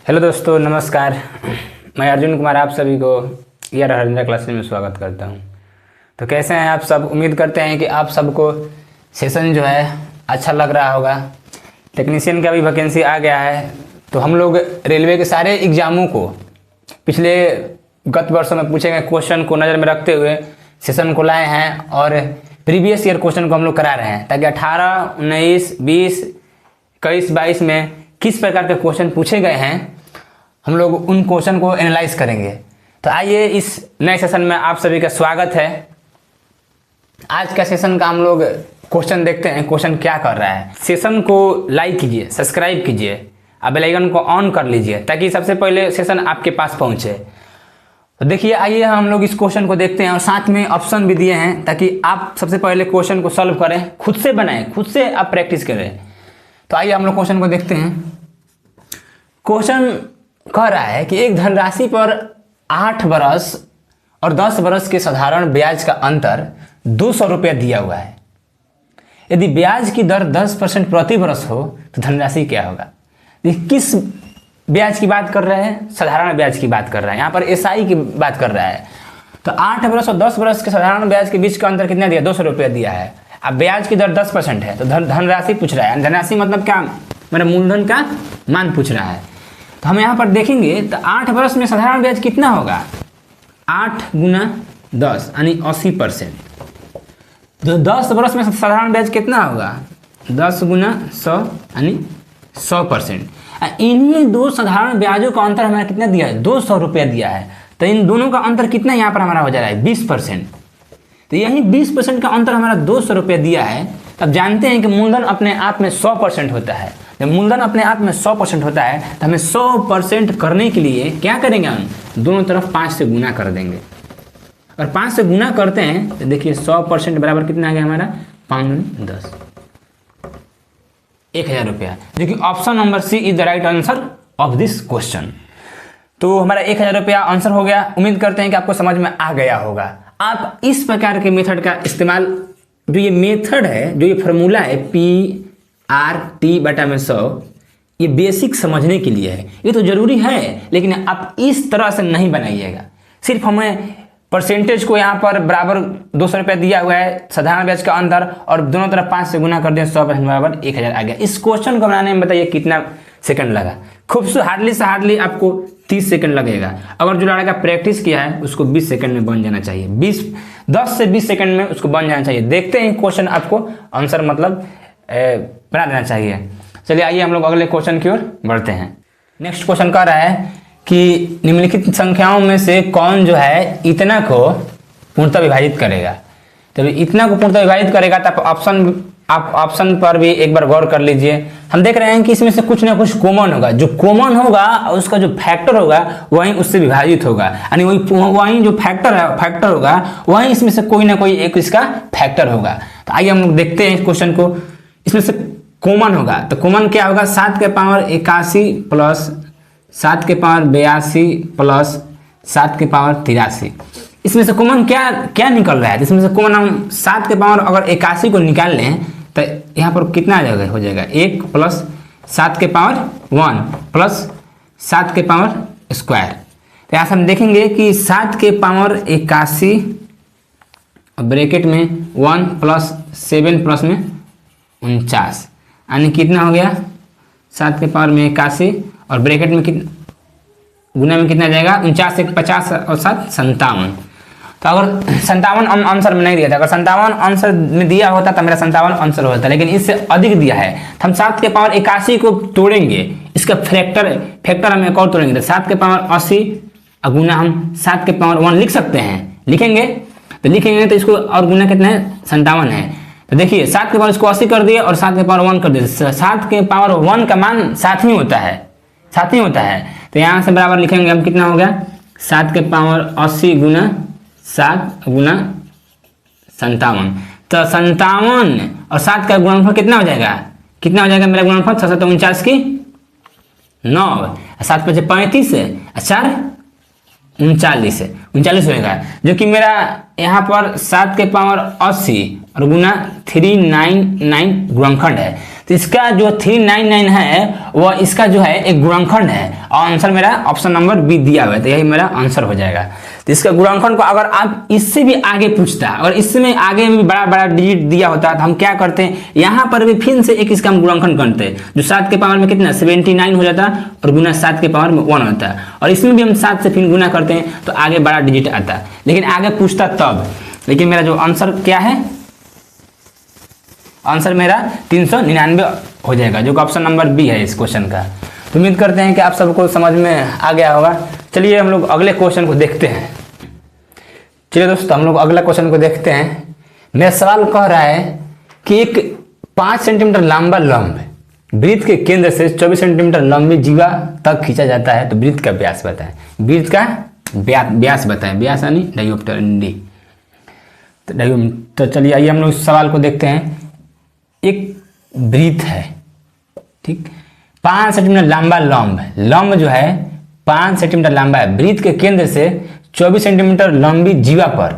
Hello दोस्तों, नमस्कार। मैं अर्जुन कुमार आप सभी को ईआर हरिंद्रा क्लासेस में स्वागत करता हूं। तो कैसे हैं आप सब? उम्मीद करते हैं कि आप सबको सेशन जो है अच्छा लग रहा होगा। टेक्नीशियन का भी वैकेंसी आ गया है, तो हम लोग रेलवे के सारे एग्जामों को पिछले गत वर्षों में पूछे गए क्वेश्चन को नज़र में रखते हुए सेशन को लाए हैं और प्रीवियस ईयर क्वेश्चन को हम लोग करा रहे हैं, ताकि 18, 19, 20, 21, 22 में किस प्रकार के क्वेश्चन पूछे गए हैं हम लोग उन क्वेश्चन को एनालाइज करेंगे। तो आइए इस नए सेशन में आप सभी का स्वागत है। आज का सेशन का हम लोग क्वेश्चन देखते हैं, क्वेश्चन क्या कर रहा है। सेशन को लाइक कीजिए, सब्सक्राइब कीजिए और बेल आइकन को ऑन कर लीजिए, ताकि सबसे पहले सेशन आपके पास पहुंचे। तो देखिए, आइए हम लोग इस क्वेश्चन को देखते हैं और साथ में ऑप्शन भी दिए हैं, ताकि आप सबसे पहले क्वेश्चन को सॉल्व करें, खुद से बनाएं, खुद से आप प्रैक्टिस करें। तो आइए हम लोग क्वेश्चन को देखते हैं। क्वेश्चन कह रहा है कि एक धनराशि पर 8 बरस और 10 बरस के साधारण ब्याज का अंतर 200 रुपया दिया हुआ है। यदि ब्याज की दर 10% प्रति वर्ष हो तो धनराशि क्या होगा? किस ब्याज की बात कर रहे हैं? साधारण ब्याज की बात कर रहे हैं। यहाँ पर एसआई की बात कर रहा है। तो 8 बरस और 10 बरस के साधारण ब्याज के बीच का अंतर कितना दिया? 200 रुपया दिया है। अब ब्याज की दर 10% है, तो धनराशि पूछ रहा है। धनराशि मतलब क्या? मेरा मूलधन का मान पूछ रहा है। तो हम यहाँ पर देखेंगे तो 8 बरस में साधारण ब्याज कितना होगा? 8 गुना 10 यानी 80%। तो 10 बरस में साधारण ब्याज कितना होगा? 10 गुना 100 यानी 100%। इन्हीं दो साधारण ब्याजों का अंतर हमारा कितना दिया है? 200 रुपया दिया है। तो इन दोनों का अंतर कितना यहाँ पर हमारा हो जा रहा है? 20%। तो यही 20% का अंतर हमारा 200 रुपया दिया है। अब जानते हैं कि मूलधन अपने आप में 100% होता है। जब मूलधन अपने आप में 100% होता है तो हमें 100% करने के लिए क्या करेंगे? हम दोनों तरफ 5 से गुना कर देंगे। और 5 से गुना करते हैं तो देखिए 100% बराबर कितना आ गया हमारा? 5 10 1000 रुपया, जो कि option number C is the right answer of this question. तो हमारा 1000 रुपया आंसर हो गया। उम्मीद करते हैं कि आपको समझ में आ गया होगा। आप इस प्रकार के मेथड का इस्तेमाल, जो ये मेथड है, जो ये फॉर्मूला है PRT/100, ये बेसिक समझने के लिए है। ये तो जरूरी है, लेकिन आप इस तरह से नहीं बनाइएगा। सिर्फ हमें परसेंटेज को यहाँ पर बराबर 200 रुपया दिया हुआ है, साधारण ब्याज का अंतर, और दोनों तरफ 5 से गुना कर दें, 100% बराबर 1000 आ गया। इस क्वेश्चन को बनाने में बताइए कितना सेकंड लगा? खूब से हार्डली आपको 30 सेकंड लगेगा। अगर जो लड़का प्रैक्टिस किया है उसको 20 सेकंड में बन जाना चाहिए। 10 से 20 सेकंड में उसको बन जाना चाहिए। देखते हैं क्वेश्चन आपको आंसर मतलब बना देना चाहिए। चलिए आइए हम लोग अगले क्वेश्चन की ओर बढ़ते हैं। नेक्स्ट क्वेश्चन कह रहा है कि निम्नलिखित संख्याओं में से कौन जो है इतना को पूर्णतः विभाजित करेगा? तो इतना को पूर्णतः विभाजित करेगा तो आप ऑप्शन पर भी एक बार गौर कर लीजिए। हम देख रहे हैं कि इसमें से कुछ ना कुछ कॉमन होगा। जो कॉमन होगा उसका जो फैक्टर होगा वही उससे विभाजित होगा, यानी वही जो फैक्टर होगा वही इसमें से कोई ना कोई एक इसका फैक्टर होगा। तो आइए हम लोग देखते हैं इस क्वेश्चन को। इसमें से कॉमन होगा तो कॉमन क्या होगा? 7 के पावर 81 प्लस 7 के पावर 82 प्लस 7 के पावर 83। इसमें से कॉमन क्या निकल रहा है? तो इसमें से कॉमन हम 7 के पावर अगर 81 को निकाल लें तो यहाँ पर कितना हो जाएगा? 1 प्लस 7 के पावर 1 प्लस 7 के पावर स्क्वायर। तो यहाँ से हम देखेंगे कि 7 के पावर 81 ब्रैकेट में 1 प्लस 7 प्लस में 49, यानी कितना हो गया? 7 के पावर में 81 और ब्रैकेट में गुना में कितना जाएगा? 49 1 50 और 7 57। तो अगर 57 आंसर में नहीं दिया था, अगर 57 आंसर में दिया होता तो मेरा 57 आंसर होता, लेकिन इससे अधिक दिया है। तो हम 7 के पावर 81 को तोड़ेंगे, इसका फैक्टर हम एक और तोड़ेंगे। तो 7 के पावर 80 गुना हम 7 के पावर 1 लिख सकते हैं। लिखेंगे तो इसको और गुना कितना है? 57 है। तो देखिए 7 के पावर इसको 80 कर दिए और 7 के पावर 1 कर दिए। 7 के पावर 1 का मान 7 ही होता है। तो यहाँ से बराबर लिखेंगे हम, कितना हो गया? 7 के पावर 80 गुना 7 गुना 57। तो 57 और 7 का गुणनफल कितना हो जाएगा? मेरा गुणनफल 749 की 9, 7 × 5 = 35 है, 4 39 होगा, जो कि मेरा यहाँ पर 7 के पावर 80 और गुना 399 गुणनखंड है। तो इसका जो 399 है वह इसका जो है एक गुणनखंड है और आंसर मेरा ऑप्शन नंबर बी दिया हुआ है, तो यही मेरा आंसर हो जाएगा। तो इसका गुणनखंड को अगर आप इससे भी आगे पूछता और इसमें आगे में भी बड़ा बड़ा डिजिट दिया होता तो हम क्या करते हैं, यहाँ पर भी फिर से एक इसका हम गुणनखंड करते हैं, जो 7 के पावर में कितना 79 हो जाता और गुना 7 के पावर में 1 होता है, और इसमें भी हम 7 से फिर गुना करते हैं तो आगे बड़ा डिजिट आता है, लेकिन आगे पूछता तब। लेकिन मेरा जो आंसर क्या है, आंसर मेरा 399 हो जाएगा, जो कि ऑप्शन नंबर बी है इस क्वेश्चन का। तो उम्मीद करते हैं कि आप सबको समझ में आ गया होगा। चलिए हम लोग अगले क्वेश्चन को देखते हैं। चलिए दोस्तों हम लोग अगला क्वेश्चन को देखते हैं। मेरा सवाल कह रहा है कि एक 5 सेंटीमीटर लंबा लंब वृत्त के केंद्र से 24 सेंटीमीटर लंबी जीवा तक खींचा जाता है, तो वृत्त का व्यास बताएं। वृत्त का व्यास बताएं, व्यास यानी डायोमीटर डी। तो चलिए आइए हम लोग इस सवाल को देखते हैं। एक वृत्त है, ठीक, 5 सेंटीमीटर लंबा लंब है, लंब जो है 5 सेंटीमीटर लंबा है, वृत्त के केंद्र से 24 सेंटीमीटर लंबी जीवा पर,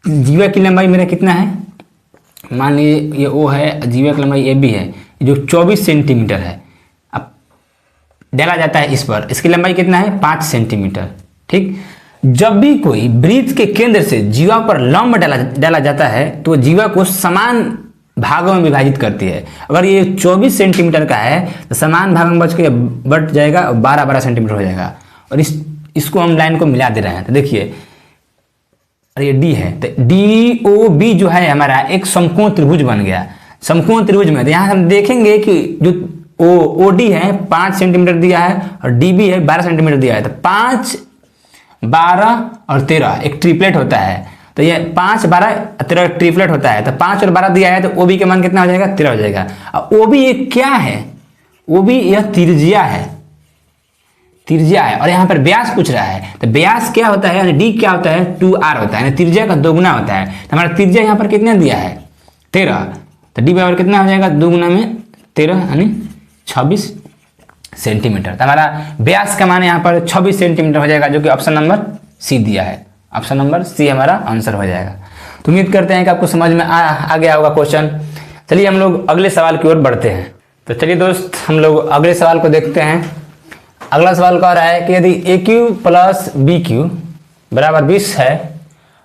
जीवा की लंबाई मेरा कितना है, मान लीजिए ये ओ है, जीवा की लंबाई ए बी है, जो 24 सेंटीमीटर है। अब डाला जाता है इस पर, इसकी लंबाई कितना है 5 सेंटीमीटर, ठीक। जब भी कोई वृत्त के केंद्र से जीवा पर लंब डाला जाता है तो जीवा को समान भागों में विभाजित करती है। अगर ये 24 सेंटीमीटर का है तो समान भागों में बट जाएगा और 12 सेंटीमीटर हो जाएगा, और इसको हम लाइन को मिला दे रहे हैं। तो देखिए ये डी है, तो डी ओ बी जो है हमारा एक समकोण त्रिभुज बन गया। समकोण त्रिभुज में तो यहाँ हम देखेंगे कि जो ओ डी है 5 सेंटीमीटर दिया है और डी बी है 12 सेंटीमीटर दिया है, तो 5, 12 और 13 एक ट्रिपलेट होता है। तो ये 5, 12, 13 ट्रिपलेट होता है, तो 5 और 12 दिया है तो OB के मान कितना हो जाएगा 13 हो जाएगा। अब OB ये क्या है, OB यह त्रिज्या है, त्रिज्या है, और यहाँ पर व्यास पूछ रहा है। तो व्यास क्या होता है यानी D क्या होता है 2R होता है, यानी त्रिज्या का 2 गुना होता है। तो हमारा त्रिज्या यहाँ पर कितना दिया है 13, तो D बराबर कितना हो जाएगा 2 गुना में 13 यानी 26 सेंटीमीटर। तो हमारा व्यास का मान यहाँ पर 26 सेंटीमीटर हो जाएगा, जो कि ऑप्शन नंबर सी दिया है। ऑप्शन नंबर सी हमारा आंसर हो जाएगा। तो उम्मीद करते हैं कि आपको समझ में आ गया होगा क्वेश्चन। चलिए हम लोग अगले सवाल की ओर बढ़ते हैं। तो चलिए दोस्त हम लोग अगले सवाल को देखते हैं। अगला सवाल कह रहा है कि यदि AQ प्लस BQ बराबर 20 है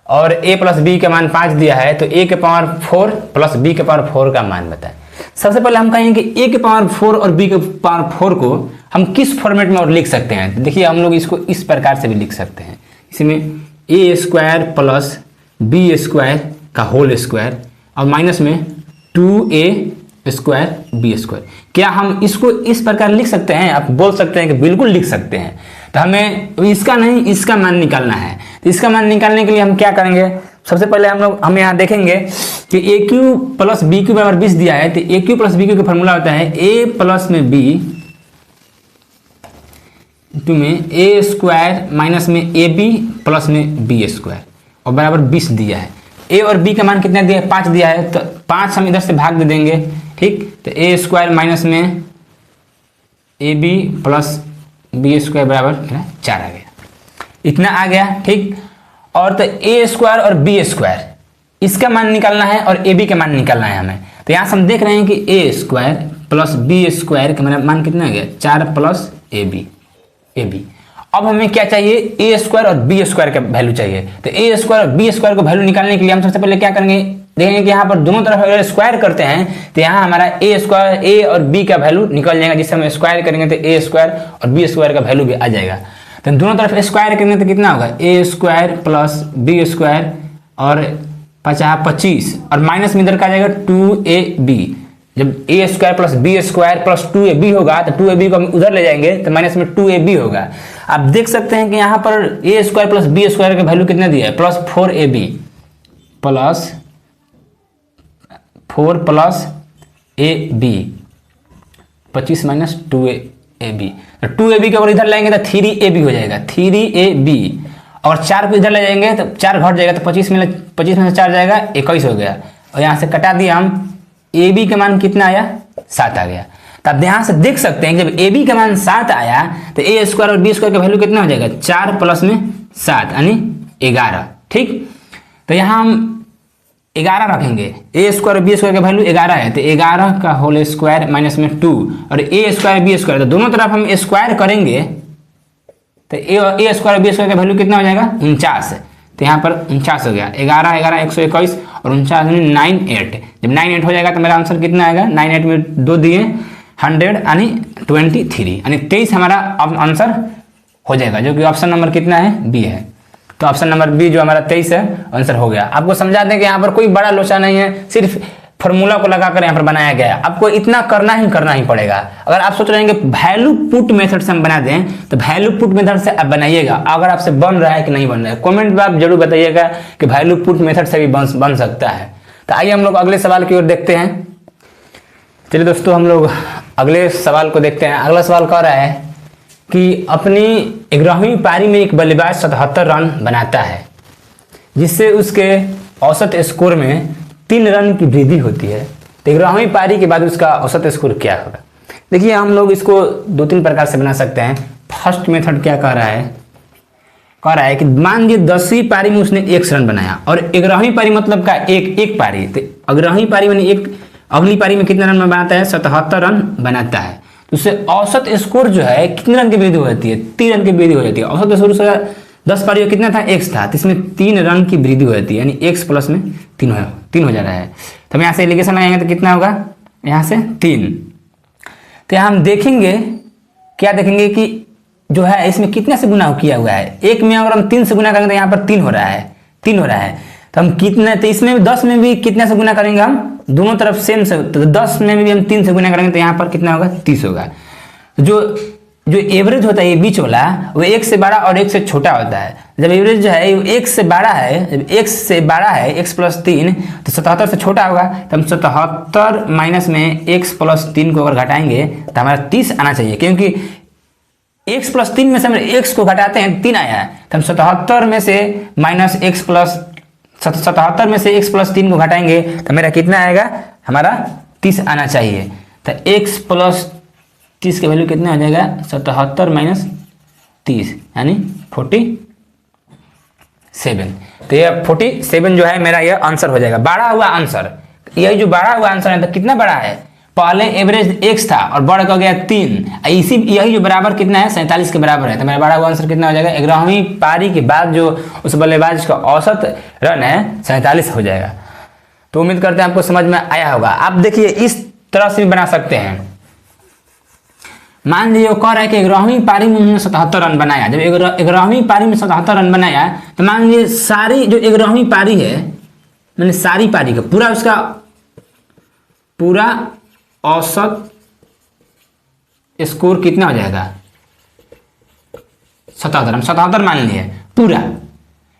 और A प्लस B का मान 5 दिया है, तो A के पावर 4 प्लस B के पावर 4 का मान बताएं। सबसे पहले हम कहेंगे कि A के पावर 4 और B के पावर 4 को हम किस फॉर्मेट में और लिख सकते हैं। देखिए हम लोग इसको इस प्रकार से भी लिख सकते हैं, इसमें ए स्क्वायर प्लस बी स्क्वायर का होल स्क्वायर और माइनस में 2a स्क्वायर बी स्क्वायर। क्या हम इसको इस प्रकार लिख सकते हैं? आप बोल सकते हैं कि बिल्कुल लिख सकते हैं। तो हमें इसका नहीं इसका मान निकालना है। तो इसका मान निकालने के लिए हम क्या करेंगे, सबसे पहले हम यहाँ देखेंगे कि ए क्यू प्लस बी क्यू बराबर 20 दिया है, तो ए क्यू प्लस बी क्यू का फॉर्मूला होता है ए प्लस में बी टू में ए स्क्वायर माइनस में ए बी प्लस में बी स्क्वायर और बराबर 20 दिया है। ए और बी का मान कितना दिया है 5 दिया है, तो 5 हम इधर से भाग दे देंगे, ठीक। तो ए स्क्वायर माइनस में a b plus B square बराबर 4 आ गया, इतना आ गया, ठीक। और तो ए स्क्वायर और बी स्क्वायर इसका मान निकालना है और ए बी का मान निकालना है हमें। तो यहाँ से हम देख रहे हैं कि ए स्क्वायर प्लस बी स्क्वायर का मेरा मान कितना आ गया 4 प्लस ए बी। अब हमें क्या चाहिए, ए स्क्वायर और बी स्क्वायर का वैल्यू चाहिए। तो ए स्क्वायर और बी स्क्वायर को वैल्यू निकालने के लिए हम सबसे पहले क्या करेंगे, देखेंगे कि यहाँ पर दोनों तरफ अगर स्क्वायर करते हैं तो यहाँ हमारा ए स्क्वायर ए और बी का वैल्यू निकल जाएगा, जिससे हम स्क्वायर करेंगे तो ए स्क्वायर और बी स्क्वायर का वैल्यू भी आ जाएगा। तो दोनों तरफ स्क्वायर करेंगे तो कितना होगा ए स्क्वायर प्लस बी स्क्वायर और 25 और माइनस में इधर का जाएगा 2ab। जब A square plus B square plus 2ab होगा तो 2ab को हम उधर ले जाएंगे तो माइनस में 2ab होगा। आप देख सकते हैं कि यहाँ पर a square plus B square का वैल्यू कितना दिया है plus 4ab plus 4 plus a b 25 minus 2ab। तो 2ab को अगर इधर लाएंगे तो 3ab हो जाएगा 3ab और 4 को इधर ले जाएंगे तो 4 घट जाएगा तो 25 में से 4 जाएगा 21 हो गया और यहाँ से कटा दिया हम ए बी का मान कितना आया 7 आ गया। तो आप ध्यान से देख सकते हैं कि जब ए बी का मान 7 आया तो ए स्क्वायर और बी स्क्वायर का वैल्यू कितना हो जाएगा 4 प्लस में 7 यानी 11, ठीक। तो यहाँ हम 11 रखेंगे, ए स्क्वायर बी स्क्वायर का वैल्यू 11 है, तो 11 का होल स्क्वायर माइनस में 2 और ए स्क्वायर बी स्क्वायर, तो दोनों तरफ हम स्क्वायर करेंगे तो ए स्क्वायर बी स्क्वायर का वैल्यू कितना हो जाएगा 49, तो यहाँ पर 49 हो गया। 11 11 121 और 49 98, जब 98 हो जाएगा तो मेरा आंसर कितना आएगा, 98 में 2 दिए 100 यानी 23 यानी 23 हमारा आंसर हो जाएगा, जो कि ऑप्शन नंबर कितना है बी है। तो ऑप्शन नंबर बी जो हमारा 23 है आंसर हो गया। आपको समझा दें कि यहाँ पर कोई बड़ा लोचा नहीं है, सिर्फ फॉर्मूला को लगाकर यहाँ पर बनाया गया है। आपको इतना करना ही पड़ेगा। अगर आप सोच रहे हैं कि वैल्यू पुट मेथड से हम बना दें तो वैल्यू पुट मेथड से आप बनाइएगा। अगर आपसे बन रहा है कि नहीं बन रहा है कमेंट में आप जरूर बताइएगा कि वैल्यू पुट मेथड से भी बन सकता है। तो आइए हम लोग अगले सवाल की ओर देखते हैं। चलिए दोस्तों हम लोग अगले सवाल को देखते हैं। अगला सवाल कह रहा है कि अपनी 11वीं पारी में एक बल्लेबाज 77 रन बनाता है जिससे उसके औसत स्कोर में 3 रन की वृद्धि होती है, तो 11वीं पारी के बाद उसका औसत स्कोर क्या होगा। देखिए हम लोग इसको 2-3 प्रकार से बना सकते हैं। फर्स्ट मेथड क्या कह रहा है कि मान लीजिए 10वीं पारी में उसने 1 रन बनाया और 11वीं पारी मतलब का एक पारी, तो 11वीं पारी में अगली पारी में कितने रन बनाता है 77 रन बनाता है, तो उससे औसत स्कोर जो है कितने रन की वृद्धि हो जाती है 3 रन की वृद्धि हो जाती है। औसत स्कोर से 10 पारी में कितना था x था, तो इसमें 3 रन की वृद्धि हो जाती है यानी x प्लस में 3 हो जा रहा है। तो हम यहाँ से एलिगेशन लगाएंगे तो कितना होगा यहाँ से 3। तो हम देखेंगे क्या देखेंगे कि जो है इसमें कितने से गुना किया हुआ है, एक में अगर हम 3 से गुना करेंगे तो यहाँ पर 3 हो रहा है। तो हम कितने, तो इसमें 10 में भी कितने से गुना करेंगे हम दोनों तरफ सेम से, तो 10 में भी हम 3 से गुना करेंगे तो यहाँ पर कितना होगा 30 होगा। जो एवरेज होता है ये बीच वाला वो 1 से बड़ा और 1 से छोटा होता है। जब एवरेज जो है 1 से बड़ा है x प्लस 3 तो 77 से छोटा होगा, तो हम 77 माइनस में x प्लस 3 को अगर घटाएंगे तो हमारा 30 आना चाहिए, क्योंकि x प्लस 3 में से हम x को घटाते हैं 3 आया है, तो हम 77 में से माइनस x प्लस 77 में से x प्लस 3 को घटाएंगे तो मेरा कितना आएगा हमारा 30 आना चाहिए। तो x प्लस 30 का वैल्यू कितना आ जाएगा 77 माइनस 30 यानी 47। तो ये 47 जो है मेरा ये आंसर हो जाएगा, बड़ा हुआ आंसर। यही जो बड़ा हुआ आंसर है तो कितना बड़ा है, पहले एवरेज x था और बढ़ गया 3, यही जो बराबर कितना है 47 के बराबर है। तो मेरा बड़ा हुआ आंसर कितना हो जाएगा 11वीं पारी के बाद जो उस बल्लेबाज का औसत रन है 47 हो जाएगा। तो उम्मीद करते हैं आपको समझ में आया होगा। आप देखिए इस तरह से भी बना सकते हैं। मान लीजिए वो कह रहा है कि 11वीं पारी में उन्होंने 77 रन बनाया। जब 11वीं पारी में 77 रन बनाया तो मान लीजिए सारी जो 11वीं पारी है मैंने सारी पारी का पूरा उसका पूरा औसत स्कोर कितना हो जाएगा 77, हम 77 मान लिए पूरा,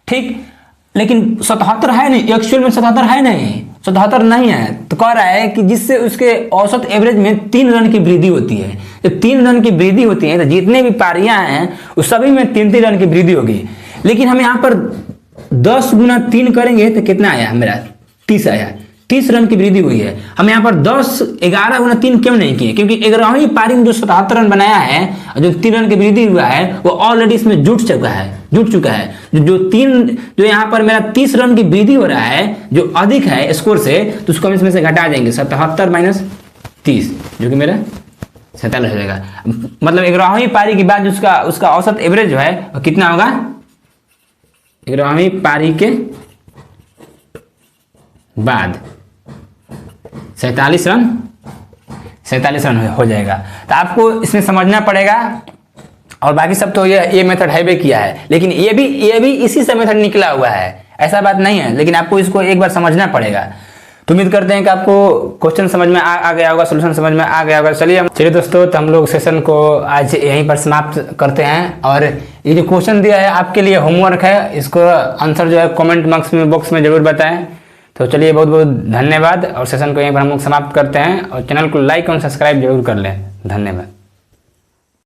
ठीक। लेकिन 77 है नहीं, एक्चुअल में 77 है नहीं, 77 नहीं है। तो कह रहा है कि जिससे उसके औसत एवरेज में 3 रन की वृद्धि होती है। जब 3 रन की वृद्धि होती है तो जितने भी पारियां हैं उस सभी में 3 रन की वृद्धि होगी। लेकिन हम यहाँ पर 10 गुना 3 करेंगे तो कितना आया मेरा 30 आया, 30 रन की वृद्धि हुई है। हम यहाँ पर 11 गुना 3 क्यों नहीं किए, क्योंकि 11वीं पारी में जो 77 रन बनाया है और जो 3 रन की वृद्धि हुआ है वो ऑलरेडी इसमें जुट चुका है। जो यहाँ पर मेरा 30 रन की वृद्धि हो रहा है जो अधिक है स्कोर से, तो उसको हम इसमें से घटा देंगे 77 माइनस 30 जो कि मेरा 47 हो जाएगा। मतलब 11वीं पारी के बाद उसका औसत एवरेज जो है वो कितना होगा 11वीं पारी के बाद 47 रन हो जाएगा। तो आपको इसमें समझना पड़ेगा। और बाकी सब तो ये मेथड हैवे किया है, लेकिन ये भी इसी से मेथड निकला हुआ है, ऐसा बात नहीं है। लेकिन आपको इसको एक बार समझना पड़ेगा। तो उम्मीद करते हैं कि आपको क्वेश्चन समझ में आ गया होगा, सोल्यूशन समझ में आ गया होगा। चलिए दोस्तों, तो हम लोग सेशन को आज यहीं पर समाप्त करते हैं। और ये जो क्वेश्चन दिया है आपके लिए होमवर्क है, इसको आंसर जो है कमेंट बॉक्स में जरूर बताएं। तो चलिए बहुत बहुत धन्यवाद। और सेशन को यहीं पर हम लोग समाप्त करते हैं। और चैनल को लाइक और सब्सक्राइब जरूर कर लें। धन्यवाद।